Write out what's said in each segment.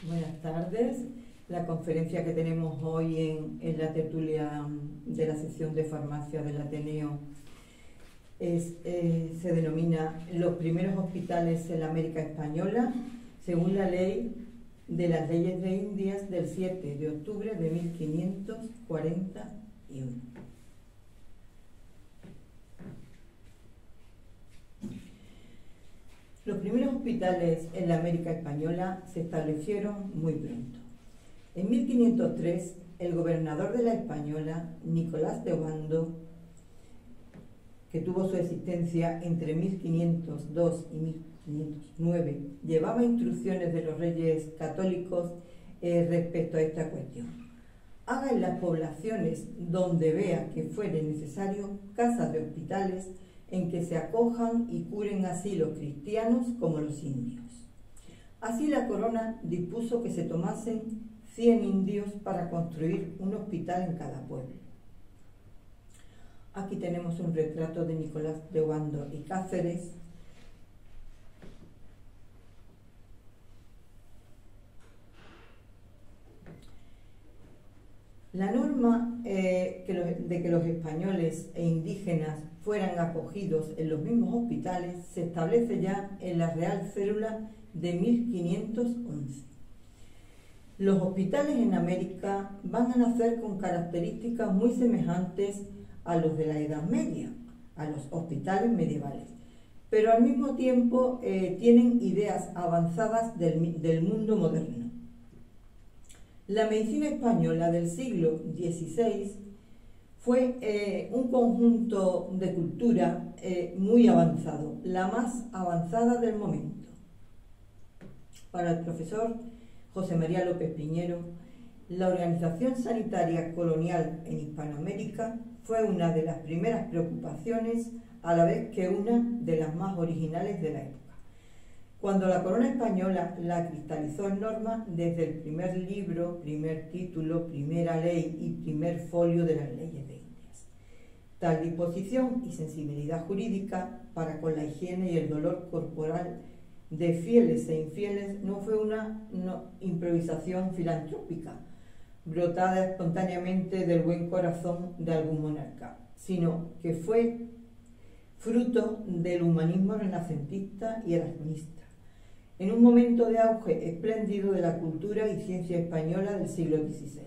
Buenas tardes. La conferencia que tenemos hoy en la tertulia de la sección de farmacia del Ateneo se denomina Los primeros hospitales en la América Española, según la ley de las leyes de Indias del 7 de octubre de 1541. Los primeros hospitales en la América Española se establecieron muy pronto. En 1503, el gobernador de la Española, Nicolás de Obando, que tuvo su existencia entre 1502 y 1509, llevaba instrucciones de los reyes católicos respecto a esta cuestión. Haga en las poblaciones donde vea que fuere necesario casas de hospitales en que se acojan y curen así los cristianos como los indios. Así la corona dispuso que se tomasen 100 indios para construir un hospital en cada pueblo. Aquí tenemos un retrato de Nicolás de Obando y Cáceres. La norma de que los españoles e indígenas fueran acogidos en los mismos hospitales se establece ya en la Real Cédula de 1511. Los hospitales en América van a nacer con características muy semejantes a los de la Edad Media, a los hospitales medievales, pero al mismo tiempo tienen ideas avanzadas del mundo moderno. La medicina española del siglo XVI fue un conjunto de cultura muy avanzado, la más avanzada del momento. Para el profesor José María López Piñero, la organización sanitaria colonial en Hispanoamérica fue una de las primeras preocupaciones, a la vez que una de las más originales de la época. Cuando la corona española la cristalizó en norma desde el primer libro, primer título, primera ley y primer folio de las leyes de Indias. Tal disposición y sensibilidad jurídica para con la higiene y el dolor corporal de fieles e infieles no fue una improvisación filantrópica, brotada espontáneamente del buen corazón de algún monarca, sino que fue fruto del humanismo renacentista y erasmista, en un momento de auge espléndido de la cultura y ciencia española del siglo XVI.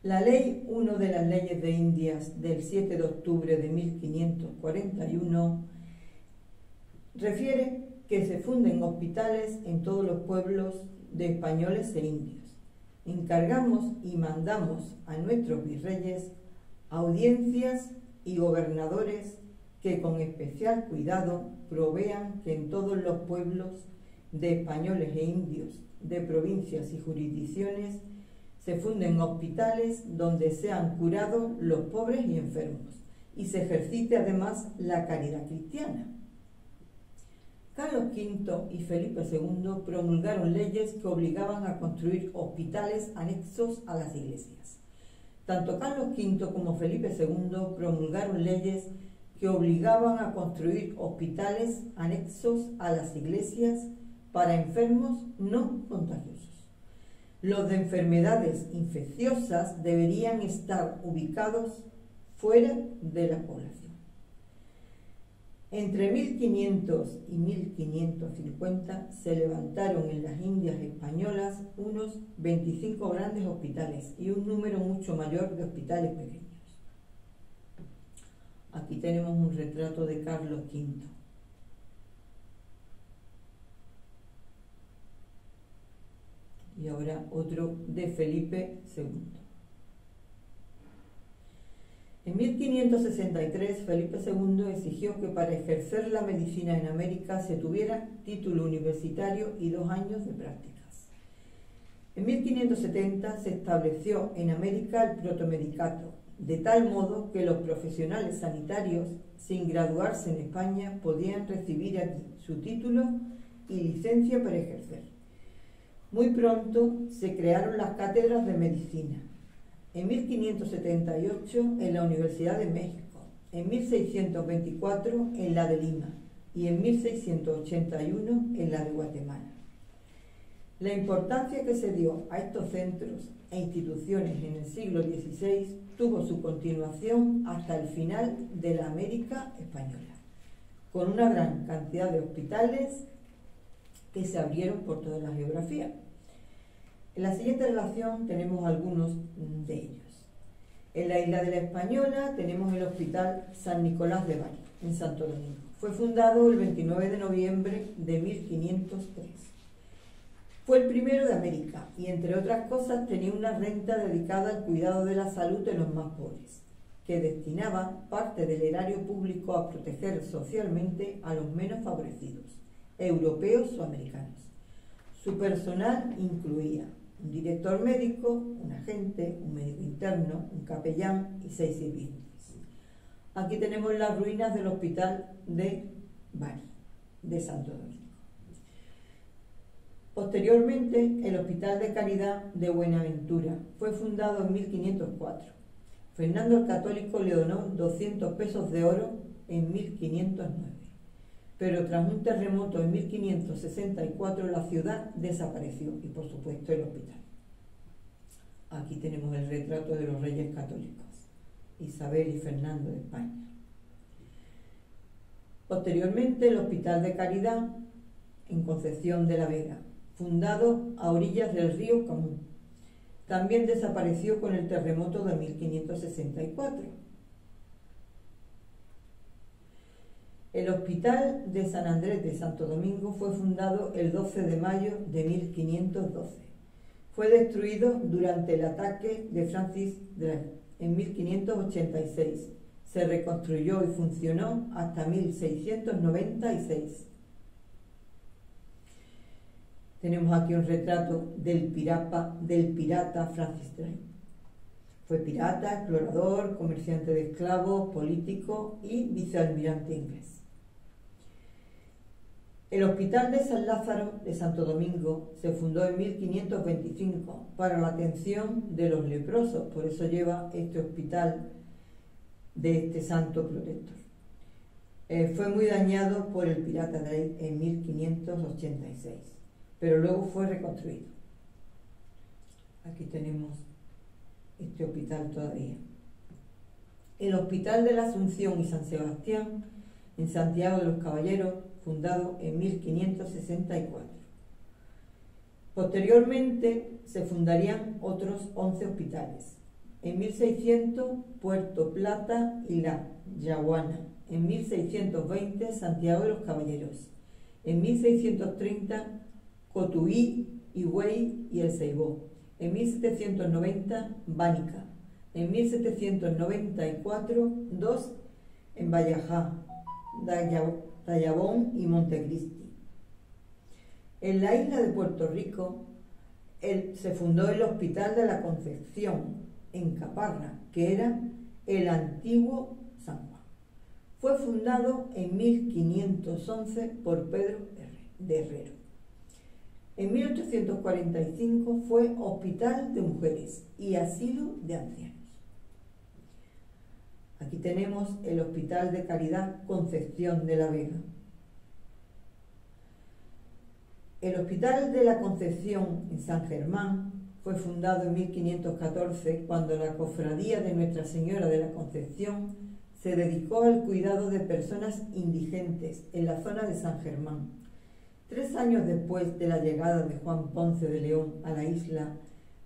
La Ley 1 de las leyes de Indias del 7 de octubre de 1541 refiere que se funden hospitales en todos los pueblos de españoles e indios. Encargamos y mandamos a nuestros virreyes, audiencias y gobernadores que con especial cuidado provean que en todos los pueblos de españoles e indios, de provincias y jurisdicciones, se funden hospitales donde sean curados los pobres y enfermos, y se ejercite además la caridad cristiana. Carlos V y Felipe II promulgaron leyes que obligaban a construir hospitales anexos a las iglesias. Tanto Carlos V como Felipe II promulgaron leyes que obligaban a construir hospitales anexos a las iglesias para enfermos no contagiosos. Los de enfermedades infecciosas deberían estar ubicados fuera de la población. Entre 1500 y 1550 se levantaron en las Indias españolas unos 25 grandes hospitales y un número mucho mayor de hospitales pequeños. Aquí tenemos un retrato de Carlos V. Y ahora otro de Felipe II. En 1563, Felipe II exigió que para ejercer la medicina en América se tuviera título universitario y 2 años de prácticas. En 1570 se estableció en América el protomedicato, de tal modo que los profesionales sanitarios, sin graduarse en España, podían recibir aquí su título y licencia para ejercer. Muy pronto se crearon las cátedras de medicina. En 1578 en la Universidad de México, en 1624 en la de Lima y en 1681 en la de Guatemala. La importancia que se dio a estos centros e instituciones en el siglo XVI tuvo su continuación hasta el final de la América española, con una gran cantidad de hospitales que se abrieron por toda la geografía. En la siguiente relación tenemos algunos de ellos. En la isla de la Española tenemos el Hospital San Nicolás de Bari, en Santo Domingo. Fue fundado el 29 de noviembre de 1503. Fue el primero de América y, entre otras cosas, tenía una renta dedicada al cuidado de la salud de los más pobres, que destinaba parte del erario público a proteger socialmente a los menos favorecidos, europeos o americanos. Su personal incluía un director médico, un agente, un médico interno, un capellán y 6 sirvientes. Aquí tenemos las ruinas del Hospital de Bari, de Santo Domingo. Posteriormente, el Hospital de Caridad de Buenaventura fue fundado en 1504. Fernando el Católico le donó 200 pesos de oro en 1509. Pero tras un terremoto en 1564 la ciudad desapareció y, por supuesto, el hospital. Aquí tenemos el retrato de los reyes católicos, Isabel y Fernando de España. Posteriormente, el Hospital de Caridad en Concepción de la Vega, fundado a orillas del río Común. También desapareció con el terremoto de 1564. El Hospital de San Andrés de Santo Domingo fue fundado el 12 de mayo de 1512. Fue destruido durante el ataque de Francis Drake en 1586. Se reconstruyó y funcionó hasta 1696. Tenemos aquí un retrato del pirata Francis Drake. Fue pirata, explorador, comerciante de esclavos, político y vicealmirante inglés. El Hospital de San Lázaro de Santo Domingo se fundó en 1525 para la atención de los leprosos, por eso lleva este hospital de este santo protector. Fue muy dañado por el pirata Drake en 1586, pero luego fue reconstruido. Aquí tenemos este hospital todavía. El Hospital de la Asunción y San Sebastián en Santiago de los Caballeros, fundado en 1564. Posteriormente se fundarían otros 11 hospitales. En 1600, Puerto Plata y La Yaguana. En 1620, Santiago de los Caballeros. En 1630, Cotuí, Higüey y El Ceibó. En 1790, Bánica. En 1794, 2 en Vallajá, Dayabón y Montecristi. En la isla de Puerto Rico se fundó el Hospital de la Concepción, en Caparra, que era el antiguo San Juan. Fue fundado en 1511 por Pedro de Herrero. En 1845 fue Hospital de Mujeres y Asilo de Ancianos. Aquí tenemos el Hospital de Caridad Concepción de la Vega. El Hospital de la Concepción en San Germán fue fundado en 1514 cuando la Cofradía de Nuestra Señora de la Concepción se dedicó al cuidado de personas indigentes en la zona de San Germán. 3 años después de la llegada de Juan Ponce de León a la isla,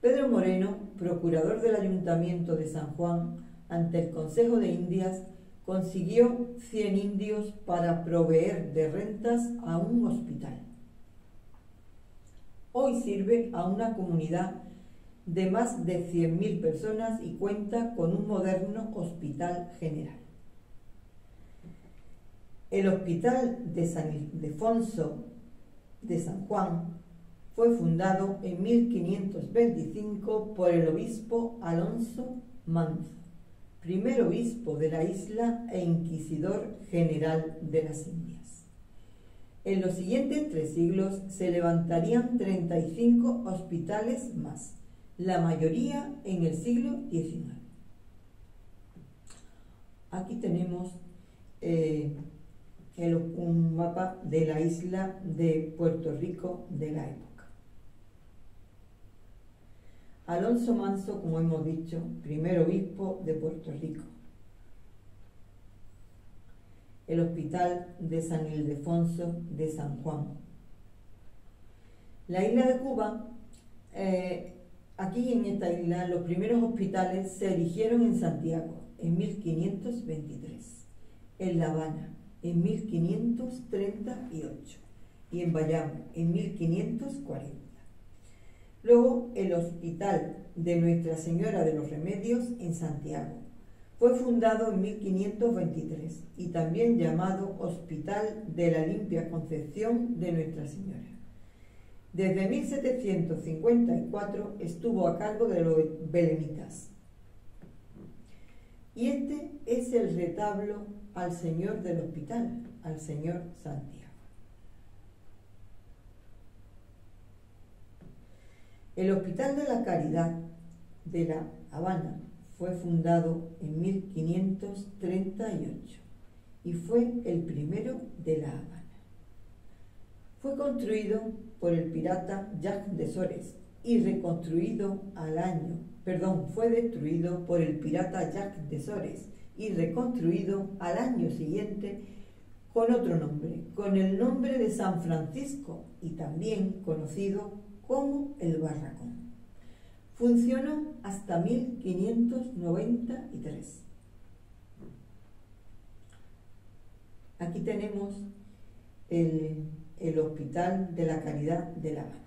Pedro Moreno, procurador del Ayuntamiento de San Juan, ante el Consejo de Indias, consiguió 100 indios para proveer de rentas a un hospital. Hoy sirve a una comunidad de más de 100.000 personas y cuenta con un moderno hospital general. El Hospital de San Ildefonso de San Juan fue fundado en 1525 por el obispo Alonso Manzo, primer obispo de la isla e inquisidor general de las Indias. En los siguientes 3 siglos se levantarían 35 hospitales más, la mayoría en el siglo XIX. Aquí tenemos un mapa de la isla de Puerto Rico de la época. Alonso Manso, como hemos dicho, primer obispo de Puerto Rico. El Hospital de San Ildefonso de San Juan. La isla de Cuba, aquí en esta isla, los primeros hospitales se erigieron en Santiago en 1523, en La Habana en 1538 y en Bayamo en 1540. Luego el Hospital de Nuestra Señora de los Remedios en Santiago. Fue fundado en 1523 y también llamado Hospital de la Limpia Concepción de Nuestra Señora. Desde 1754 estuvo a cargo de los belemitas. Y este es el retablo al Señor del Hospital, al Señor Santiago. El Hospital de la Caridad de La Habana fue fundado en 1538 y fue el primero de La Habana. Fue construido por el pirata Jacques de Sores y reconstruido fue destruido por el pirata Jacques de Sores y reconstruido al año siguiente con otro nombre, con el nombre de San Francisco y también conocido como el Barracón. Funcionó hasta 1593. Aquí tenemos el Hospital de la Caridad de La Habana,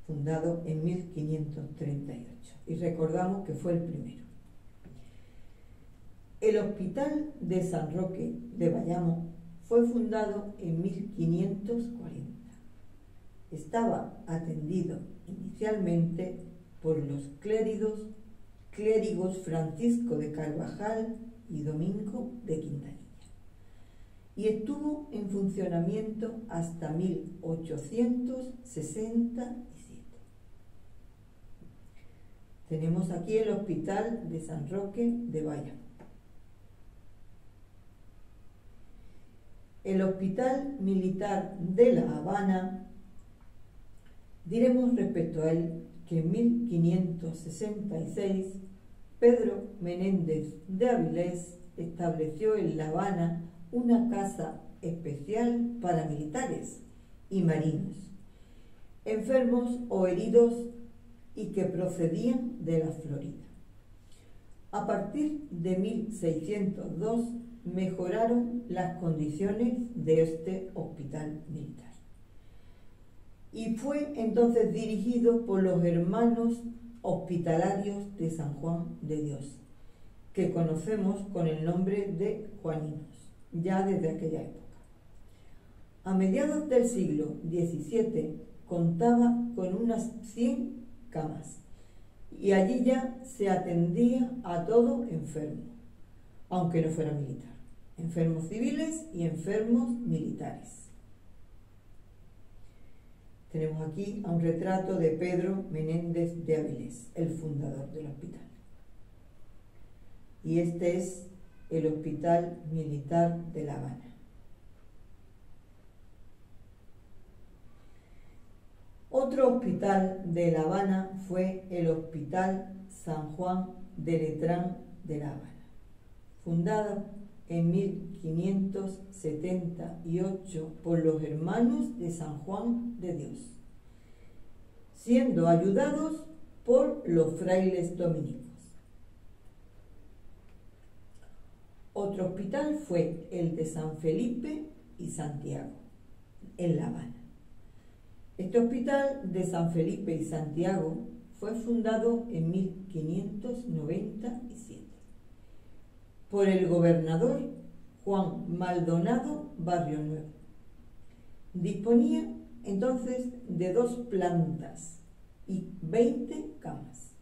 fundado en 1538, y recordamos que fue el primero. El Hospital de San Roque de Bayamo fue fundado en 1540. Estaba atendido inicialmente por los clérigos Francisco de Carvajal y Domingo de Quintanilla, y estuvo en funcionamiento hasta 1867. Tenemos aquí el Hospital de San Roque de Bayamo. El Hospital Militar de La Habana, diremos respecto a él que en 1566 Pedro Menéndez de Avilés estableció en La Habana una casa especial para militares y marinos, enfermos o heridos y que procedían de la Florida. A partir de 1602 mejoraron las condiciones de este hospital militar y fue entonces dirigido por los hermanos hospitalarios de San Juan de Dios, que conocemos con el nombre de Juaninos, ya desde aquella época. A mediados del siglo XVII contaba con unas 100 camas y allí ya se atendía a todo enfermo, aunque no fuera militar, enfermos civiles y enfermos militares. Tenemos aquí a un retrato de Pedro Menéndez de Avilés, el fundador del hospital. Y este es el Hospital Militar de La Habana. Otro hospital de La Habana fue el Hospital San Juan de Letrán de La Habana, fundado en 1578 por los hermanos de San Juan de Dios, siendo ayudados por los frailes dominicos. Otro hospital fue el de San Felipe y Santiago, en La Habana. Este hospital de San Felipe y Santiago fue fundado en 1597 por el gobernador Juan Maldonado Barrio Nuevo. Disponía entonces de 2 plantas y 20 camas.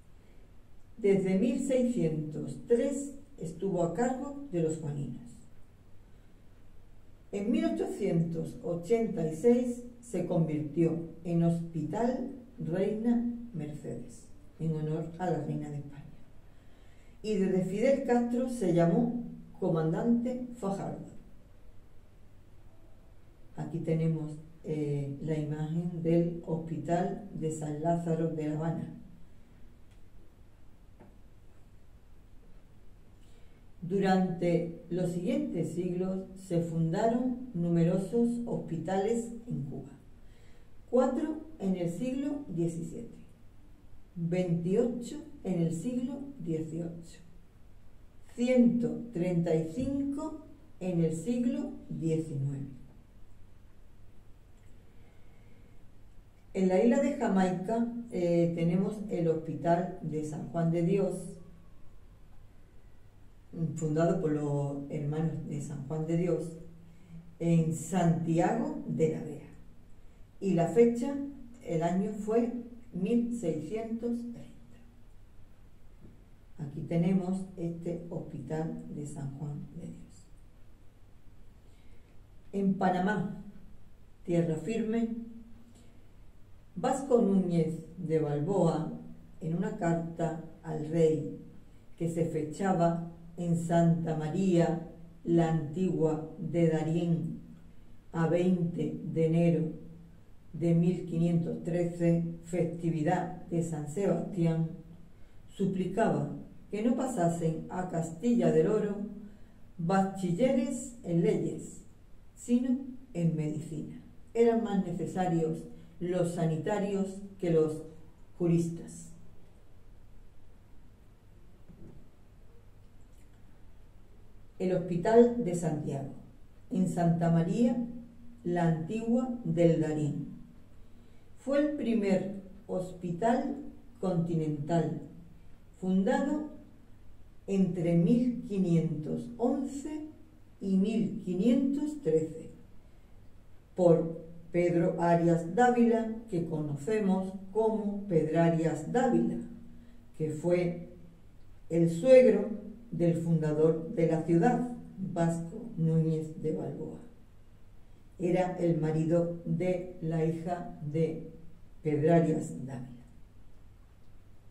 Desde 1603 estuvo a cargo de los juaninos. En 1886 se convirtió en Hospital Reina Mercedes, en honor a la Reina de España. Y desde Fidel Castro se llamó Comandante Fajardo. Aquí tenemos la imagen del Hospital de San Lázaro de La Habana, Durante los siguientes siglos se fundaron numerosos hospitales en Cuba. 4 en el siglo XVII, 28 en el siglo XVIII, 135 en el siglo XIX. En la isla de Jamaica tenemos el Hospital de San Juan de Dios, fundado por los hermanos de San Juan de Dios, en Santiago de la Vera. Y la fecha, el año fue 1630. Aquí tenemos este Hospital de San Juan de Dios. En Panamá, tierra firme, Vasco Núñez de Balboa, en una carta al rey que se fechaba en Santa María la Antigua de Darién a 20 de enero de 1513, festividad de San Sebastián, suplicaba que no pasasen a Castilla del Oro bachilleres en leyes, sino en medicina. Eran más necesarios los sanitarios que los juristas. El Hospital de Santiago, en Santa María la Antigua del Darién. Fue el primer hospital continental, fundado entre 1511 y 1513 por Pedro Arias Dávila, que conocemos como Pedrarias Dávila, que fue el suegro del fundador de la ciudad, Vasco Núñez de Balboa. Era el marido de la hija de Pedrarias Dávila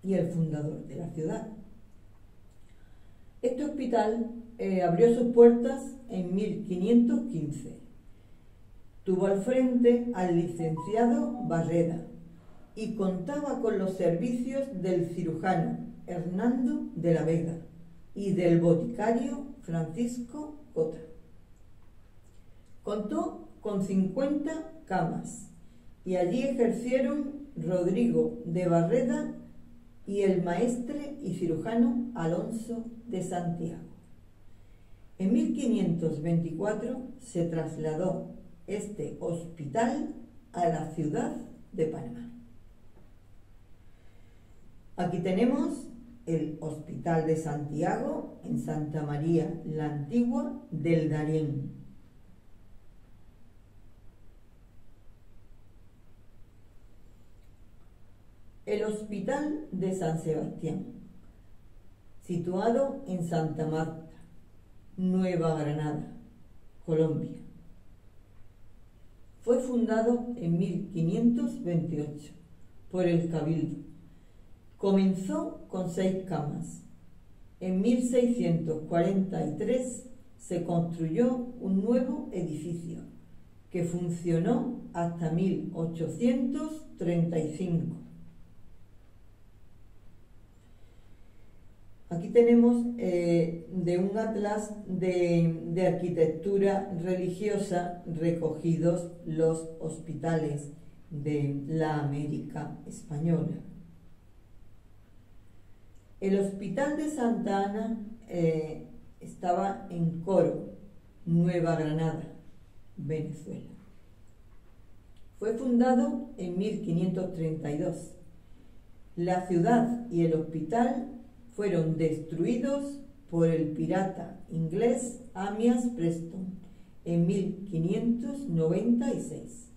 y el fundador de la ciudad. Este hospital abrió sus puertas en 1515. Tuvo al frente al licenciado Barreda y contaba con los servicios del cirujano Hernando de la Vega y del boticario Francisco Cota. Contó con 50 camas y allí ejercieron Rodrigo de Barreda y el maestre y cirujano Alonso de Santiago. En 1524 se trasladó este hospital a la ciudad de Panamá. Aquí tenemos el Hospital de Santiago en Santa María la Antigua del Darién. El Hospital de San Sebastián, situado en Santa Marta, Nueva Granada, Colombia. Fue fundado en 1528 por el Cabildo. Comenzó con 6 camas. En 1643 se construyó un nuevo edificio que funcionó hasta 1835. Aquí tenemos de un atlas de arquitectura religiosa recogidos los hospitales de la América Española. El Hospital de Santa Ana estaba en Coro, Nueva Granada, Venezuela. Fue fundado en 1532. La ciudad y el hospital fueron destruidos por el pirata inglés Amyas Preston en 1596.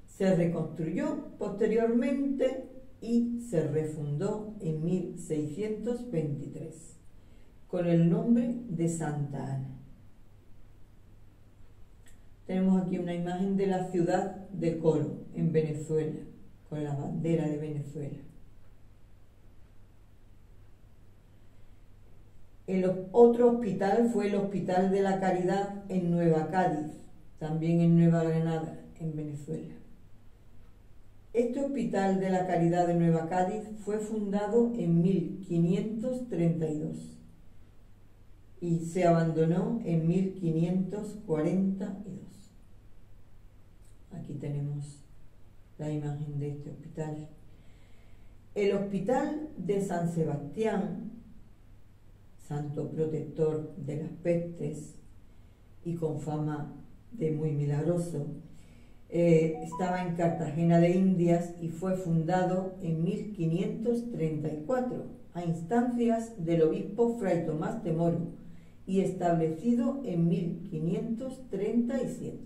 Se reconstruyó posteriormente y se refundó en 1623 con el nombre de Santa Ana. Tenemos aquí una imagen de la ciudad de Coro, en Venezuela, con la bandera de Venezuela. El otro hospital fue el Hospital de la Caridad en Nueva Cádiz, también en Nueva Granada, en Venezuela. Este Hospital de la Caridad de Nueva Cádiz fue fundado en 1532 y se abandonó en 1542. Aquí tenemos la imagen de este hospital. El Hospital de San Sebastián, santo protector de las pestes y con fama de muy milagroso, estaba en Cartagena de Indias y fue fundado en 1534 a instancias del obispo Fray Tomás de Moro y establecido en 1537.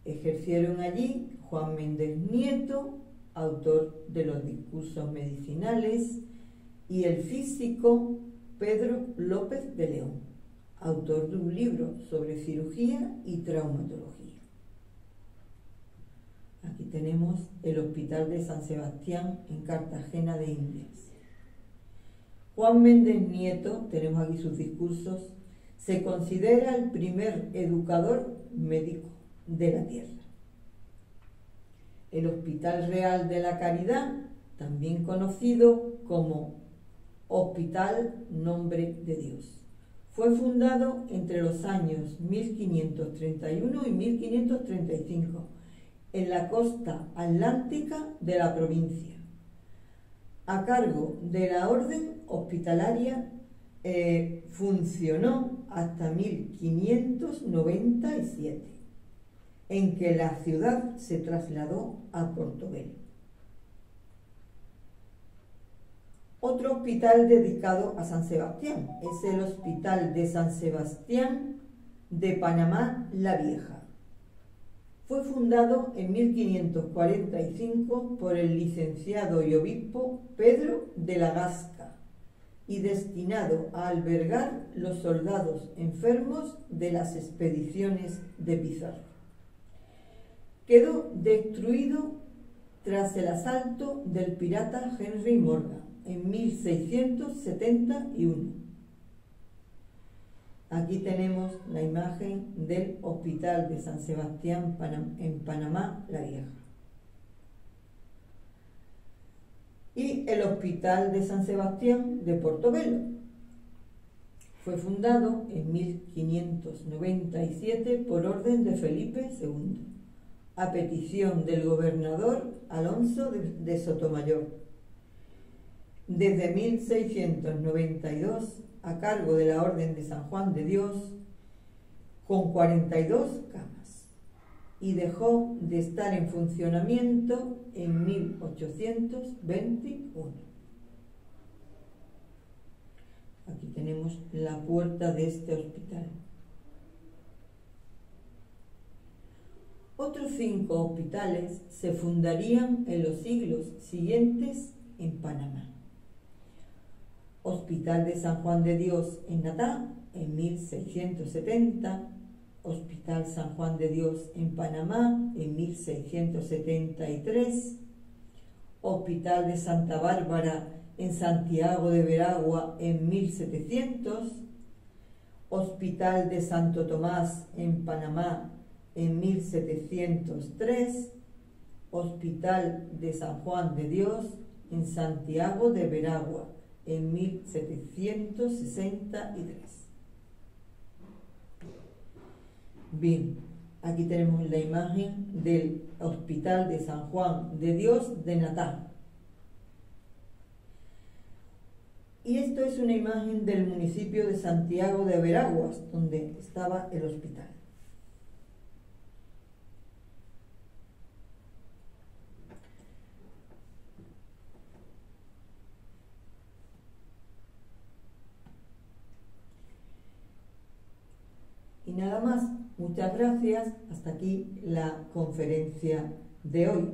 Ejercieron allí Juan Méndez Nieto, autor de los discursos medicinales, y el físico Pedro López de León, autor de un libro sobre cirugía y traumatología. Aquí tenemos el Hospital de San Sebastián en Cartagena de Indias. Juan Méndez Nieto, tenemos aquí sus discursos, se considera el primer educador médico de la tierra. El Hospital Real de la Caridad, también conocido como Hospital Nombre de Dios, fue fundado entre los años 1531 y 1535 en la costa atlántica de la provincia, a cargo de la Orden Hospitalaria. Funcionó hasta 1597, en que la ciudad se trasladó a Portobelo. Otro hospital dedicado a San Sebastián es el Hospital de San Sebastián de Panamá la Vieja. Fue fundado en 1545 por el licenciado y obispo Pedro de la Gasca y destinado a albergar los soldados enfermos de las expediciones de Pizarro. Quedó destruido tras el asalto del pirata Henry Morgan en 1671. Aquí tenemos la imagen del Hospital de San Sebastián en Panamá la Vieja. Y el Hospital de San Sebastián de Portobelo fue fundado en 1597 por orden de Felipe II, a petición del gobernador Alonso de Sotomayor. Desde 1692, a cargo de la Orden de San Juan de Dios, con 42 camas, y dejó de estar en funcionamiento en 1821. Aquí tenemos la puerta de este hospital. Otros 5 hospitales se fundarían en los siglos siguientes en Panamá. Hospital de San Juan de Dios en Natá en 1670, Hospital San Juan de Dios en Panamá en 1673, Hospital de Santa Bárbara en Santiago de Veragua en 1700, Hospital de Santo Tomás en Panamá en 1703, Hospital de San Juan de Dios en Santiago de Veragua en 1763. Bien, aquí tenemos la imagen del Hospital de San Juan de Dios de Natá. Y esto es una imagen del municipio de Santiago de Veraguas, donde estaba el hospital. Y nada más, muchas gracias, hasta aquí la conferencia de hoy.